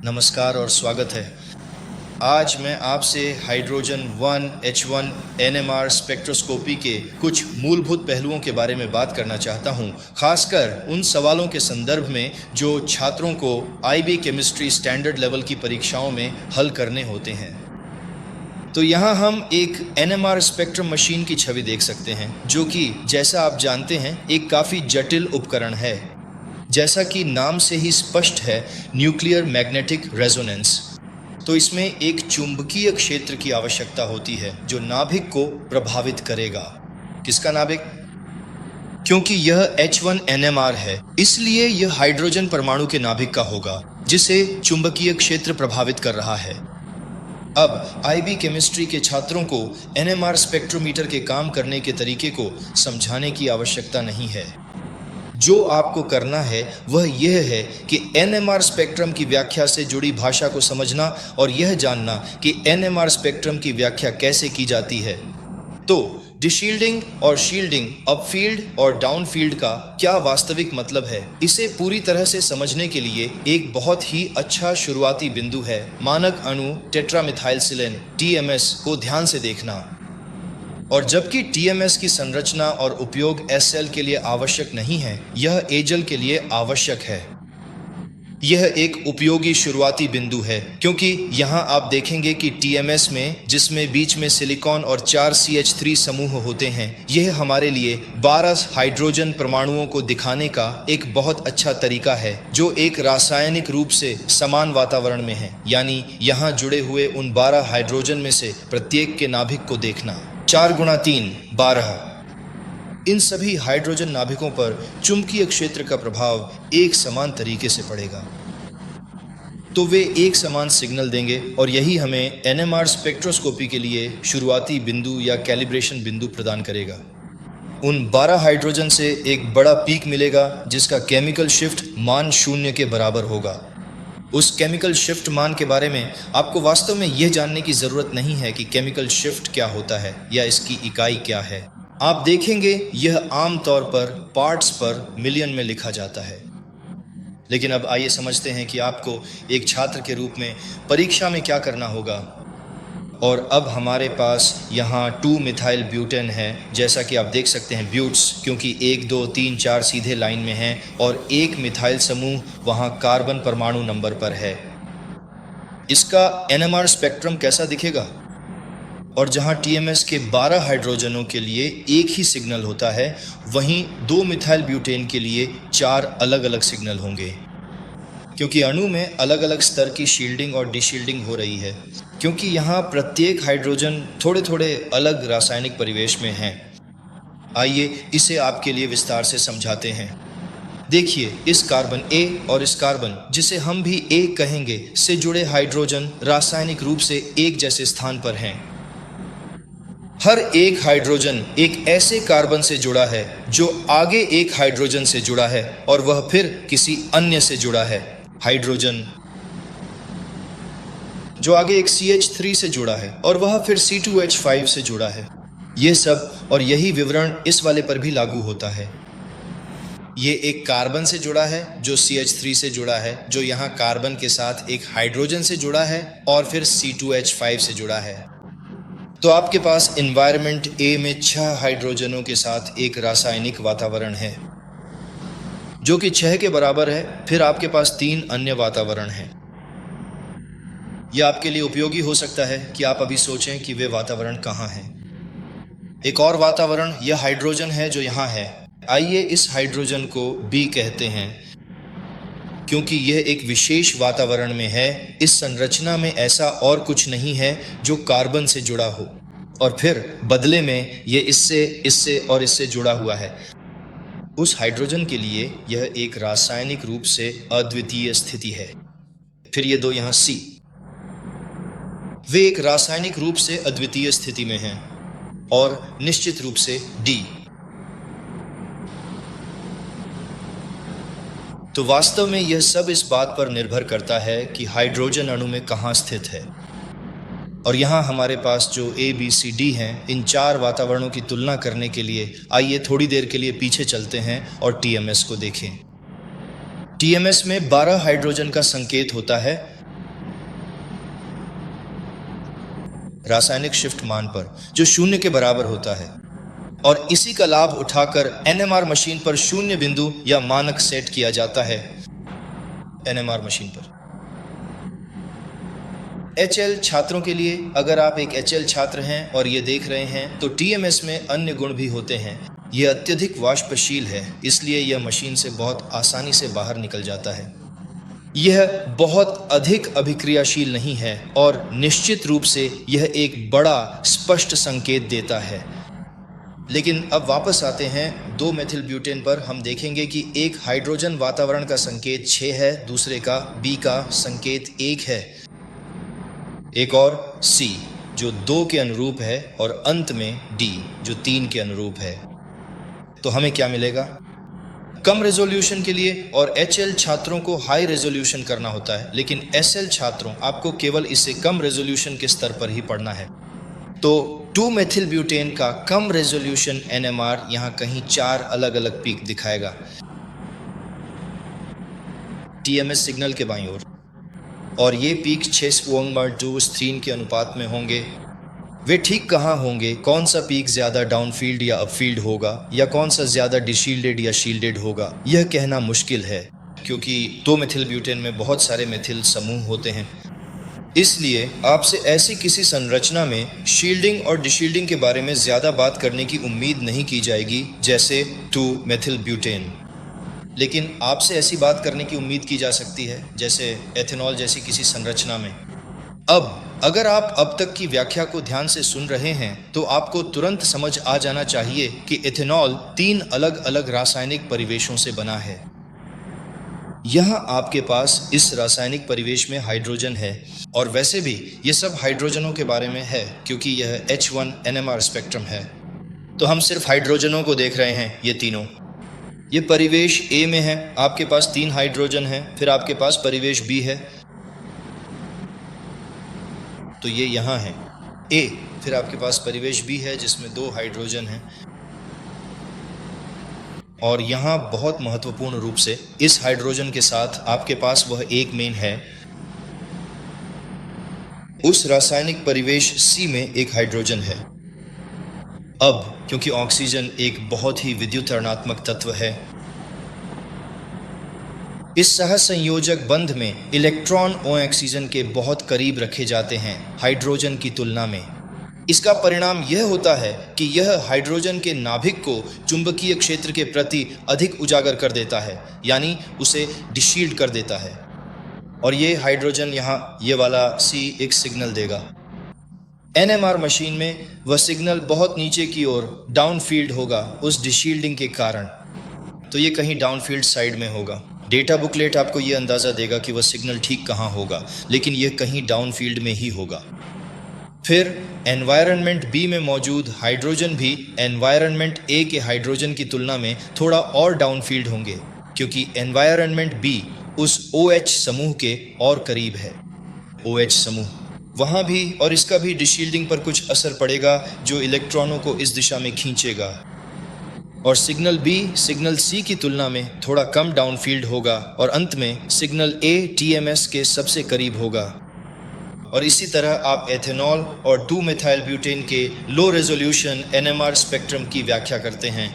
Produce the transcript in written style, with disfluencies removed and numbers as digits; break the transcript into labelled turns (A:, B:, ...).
A: नमस्कार और स्वागत है। आज मैं आपसे हाइड्रोजन 1 H1 NMR स्पेक्ट्रोस्कोपी के कुछ मूलभूत पहलुओं के बारे में बात करना चाहता हूं, खासकर उन सवालों के संदर्भ में जो छात्रों को IB केमिस्ट्री स्टैंडर्ड लेवल की परीक्षाओं में हल करने होते हैं। तो यहाँ हम एक NMR स्पेक्ट्रम मशीन की छवि देख सकते हैं, जो कि जैसा आप जानते हैं एक काफ़ी जटिल उपकरण है। जैसा कि नाम से ही स्पष्ट है, न्यूक्लियर मैग्नेटिक रेजोनेंस। तो इसमें एक चुंबकीय क्षेत्र की आवश्यकता होती है जो नाभिक को प्रभावित करेगा। किसका नाभिक? क्योंकि यह H1 NMR है, इसलिए यह हाइड्रोजन परमाणु के नाभिक का होगा जिसे चुंबकीय क्षेत्र प्रभावित कर रहा है। अब IB केमिस्ट्री के छात्रों को NMR स्पेक्ट्रोमीटर के काम करने के तरीके को समझाने की आवश्यकता नहीं है। जो आपको करना है वह यह है कि NMR स्पेक्ट्रम की व्याख्या से जुड़ी भाषा को समझना और यह जानना कि NMR स्पेक्ट्रम की व्याख्या कैसे की जाती है। तो डिशील्डिंग और शील्डिंग, अपफील्ड और डाउनफील्ड का क्या वास्तविक मतलब है, इसे पूरी तरह से समझने के लिए एक बहुत ही अच्छा शुरुआती बिंदु है मानक अणु टेट्रामिथाइलसिलेन TMS को ध्यान से देखना। और जबकि TMS की संरचना और उपयोग SL के लिए आवश्यक नहीं है, यह एजल के लिए आवश्यक है। यह एक उपयोगी शुरुआती बिंदु है क्योंकि यहाँ आप देखेंगे कि TMS में, जिसमें बीच में सिलिकॉन और 4 CH3 समूह होते हैं, यह हमारे लिए 12 हाइड्रोजन परमाणुओं को दिखाने का एक बहुत अच्छा तरीका है जो एक रासायनिक रूप से समान वातावरण में है। यानी यहाँ जुड़े हुए उन 12 हाइड्रोजन में से प्रत्येक के नाभिक को देखना। 4 × 3 12। इन सभी हाइड्रोजन नाभिकों पर चुंबकीय क्षेत्र का प्रभाव एक समान तरीके से पड़ेगा, तो वे एक समान सिग्नल देंगे और यही हमें NMR स्पेक्ट्रोस्कोपी के लिए शुरुआती बिंदु या कैलिब्रेशन बिंदु प्रदान करेगा। उन 12 हाइड्रोजन से एक बड़ा पीक मिलेगा जिसका केमिकल शिफ्ट मान 0 के बराबर होगा। उस केमिकल शिफ्ट मान के बारे में आपको वास्तव में यह जानने की ज़रूरत नहीं है कि केमिकल शिफ्ट क्या होता है या इसकी इकाई क्या है। आप देखेंगे यह आम तौर पर पार्ट्स पर मिलियन में लिखा जाता है। लेकिन अब आइए समझते हैं कि आपको एक छात्र के रूप में परीक्षा में क्या करना होगा। और अब हमारे पास यहाँ 2 मिथाइल ब्यूटेन है, जैसा कि आप देख सकते हैं ब्यूट्स, क्योंकि 1 2 3 4 सीधे लाइन में हैं और एक मिथाइल समूह वहाँ कार्बन परमाणु नंबर पर है। इसका NMR स्पेक्ट्रम कैसा दिखेगा? और जहाँ TMS के 12 हाइड्रोजनों के लिए एक ही सिग्नल होता है, वहीं 2 मिथाइल ब्यूटेन के लिए 4 अलग अलग सिग्नल होंगे, क्योंकि अणु में अलग अलग स्तर की शील्डिंग और डिशील्डिंग हो रही है, क्योंकि यहाँ प्रत्येक हाइड्रोजन थोड़े थोड़े अलग रासायनिक परिवेश में हैं। आइए इसे आपके लिए विस्तार से समझाते हैं। देखिए, इस कार्बन A और इस कार्बन, जिसे हम भी A कहेंगे, से जुड़े हाइड्रोजन रासायनिक रूप से एक जैसे स्थान पर हैं। हर एक हाइड्रोजन एक ऐसे कार्बन से जुड़ा है जो आगे एक हाइड्रोजन से जुड़ा है और वह फिर किसी अन्य से जुड़ा है। हाइड्रोजन जो आगे एक CH3 से जुड़ा है और वह फिर C2H5 से जुड़ा है। ये सब और यही विवरण इस वाले पर भी लागू होता है। ये एक कार्बन से जुड़ा है जो CH3 से जुड़ा है, जो यहाँ कार्बन के साथ एक हाइड्रोजन से जुड़ा है और फिर C2H5 से जुड़ा है। तो आपके पास एनवायरनमेंट A में 6 हाइड्रोजनों के साथ एक रासायनिक वातावरण है जो कि 6 के बराबर है। फिर आपके पास 3 अन्य वातावरण हैं। यह आपके लिए उपयोगी हो सकता है कि आप अभी सोचें कि वे वातावरण कहाँ हैं। एक और वातावरण यह हाइड्रोजन है जो यहाँ है। आइए इस हाइड्रोजन को B कहते हैं क्योंकि यह एक विशेष वातावरण में है। इस संरचना में ऐसा और कुछ नहीं है जो कार्बन से जुड़ा हो और फिर बदले में यह इससे और इससे जुड़ा हुआ है। उस हाइड्रोजन के लिए यह एक रासायनिक रूप से अद्वितीय स्थिति है। फिर ये 2 यहाँ C, वे एक रासायनिक रूप से अद्वितीय स्थिति में हैं और निश्चित रूप से D। तो वास्तव में यह सब इस बात पर निर्भर करता है कि हाइड्रोजन अणु में कहाँ स्थित है। और यहाँ हमारे पास जो A, B, C, D हैं, इन 4 वातावरणों की तुलना करने के लिए आइए थोड़ी देर के लिए पीछे चलते हैं और TMS को देखें। TMS में 12 हाइड्रोजन का संकेत होता है रासायनिक शिफ्ट मान पर, जो 0 के बराबर होता है, और इसी का लाभ उठाकर एनएमआर मशीन पर 0 बिंदु या मानक सेट किया जाता है। एनएमआर मशीन पर एचएल छात्रों के लिए, अगर आप एक एचएल छात्र हैं और ये देख रहे हैं, तो टीएमएस में अन्य गुण भी होते हैं। यह अत्यधिक वाष्पशील है, इसलिए यह मशीन से बहुत आसानी से बाहर निकल जाता है। यह बहुत अधिक अभिक्रियाशील नहीं है और निश्चित रूप से यह एक बड़ा स्पष्ट संकेत देता है। लेकिन अब वापस आते हैं 2 मेथिल ब्यूटेन पर। हम देखेंगे कि एक हाइड्रोजन वातावरण का संकेत 6 है, दूसरे का बी का संकेत 1 है, एक और C जो 2 के अनुरूप है, और अंत में D जो 3 के अनुरूप है। तो हमें क्या मिलेगा? कम रेजोल्यूशन के लिए और HL छात्रों को हाई रेजोल्यूशन करना होता है, लेकिन SL छात्रों आपको केवल इसे कम रेजोल्यूशन के स्तर पर ही पढ़ना है। तो 2 मेथिल ब्यूटेन का कम रेजोल्यूशन NMR यहाँ कहीं 4 अलग अलग पीक दिखाएगा। TMS सिग्नल के बाईं ओर, और ये पीक 6.2 3 के अनुपात में होंगे। वे ठीक कहाँ होंगे, कौन सा पीक ज़्यादा डाउनफील्ड या अपफील्ड होगा, या कौन सा ज़्यादा डिशील्डेड या शील्डेड होगा, यह कहना मुश्किल है, क्योंकि 2 मेथिल ब्यूटेन में बहुत सारे मेथिल समूह होते हैं। इसलिए आपसे ऐसी किसी संरचना में शील्डिंग और डिशील्डिंग के बारे में ज़्यादा बात करने की उम्मीद नहीं की जाएगी, जैसे 2 मेथिल ब्यूटेन। लेकिन आपसे ऐसी बात करने की उम्मीद की जा सकती है, जैसे एथेनॉल जैसी किसी संरचना में। अब अगर आप अब तक की व्याख्या को ध्यान से सुन रहे हैं, तो आपको तुरंत समझ आ जाना चाहिए कि एथेनॉल 3 अलग अलग रासायनिक परिवेशों से बना है। यहाँ आपके पास इस रासायनिक परिवेश में हाइड्रोजन है, और वैसे भी ये सब हाइड्रोजनों के बारे में है, क्योंकि यह H1 NMR स्पेक्ट्रम है। तो हम सिर्फ हाइड्रोजनों को देख रहे हैं, ये तीनों। ये परिवेश A में है, आपके पास 3 हाइड्रोजन हैं, फिर आपके पास परिवेश B है, तो ये यहाँ है A, फिर आपके पास परिवेश B है जिसमें 2 हाइड्रोजन हैं, और यहाँ बहुत महत्वपूर्ण रूप से इस हाइड्रोजन के साथ आपके पास वह एक मेन है। उस रासायनिक परिवेश C में एक हाइड्रोजन है। अब क्योंकि ऑक्सीजन एक बहुत ही विद्युत ऋणात्मक तत्व है, इस सहसंयोजक बंध में इलेक्ट्रॉन ऑक्सीजन के बहुत करीब रखे जाते हैं हाइड्रोजन की तुलना में। इसका परिणाम यह होता है कि यह हाइड्रोजन के नाभिक को चुंबकीय क्षेत्र के प्रति अधिक उजागर कर देता है, यानी उसे डिशील्ड कर देता है, और ये हाइड्रोजन यहाँ ये वाला C एक सिग्नल देगा। NMR मशीन में वह सिग्नल बहुत नीचे की ओर डाउनफील्ड होगा उस डिशील्डिंग के कारण, तो ये कहीं डाउनफील्ड साइड में होगा। डेटा बुकलेट आपको ये अंदाज़ा देगा कि वह सिग्नल ठीक कहाँ होगा, लेकिन यह कहीं डाउनफील्ड में ही होगा। फिर एनवायरनमेंट B में मौजूद हाइड्रोजन भी एनवायरनमेंट A के हाइड्रोजन की तुलना में थोड़ा और डाउनफील्ड होंगे, क्योंकि एनवायरनमेंट B उस OH समूह के और करीब है। OH समूह वहाँ भी, और इसका भी डिशील्डिंग पर कुछ असर पड़ेगा जो इलेक्ट्रॉनों को इस दिशा में खींचेगा, और सिग्नल B सिग्नल C की तुलना में थोड़ा कम डाउनफील्ड होगा, और अंत में सिग्नल A TMS के सबसे करीब होगा। और इसी तरह आप एथेनॉल और 2 मेथाइल ब्यूटेन के लो रेजोल्यूशन NMR स्पेक्ट्रम की व्याख्या करते हैं।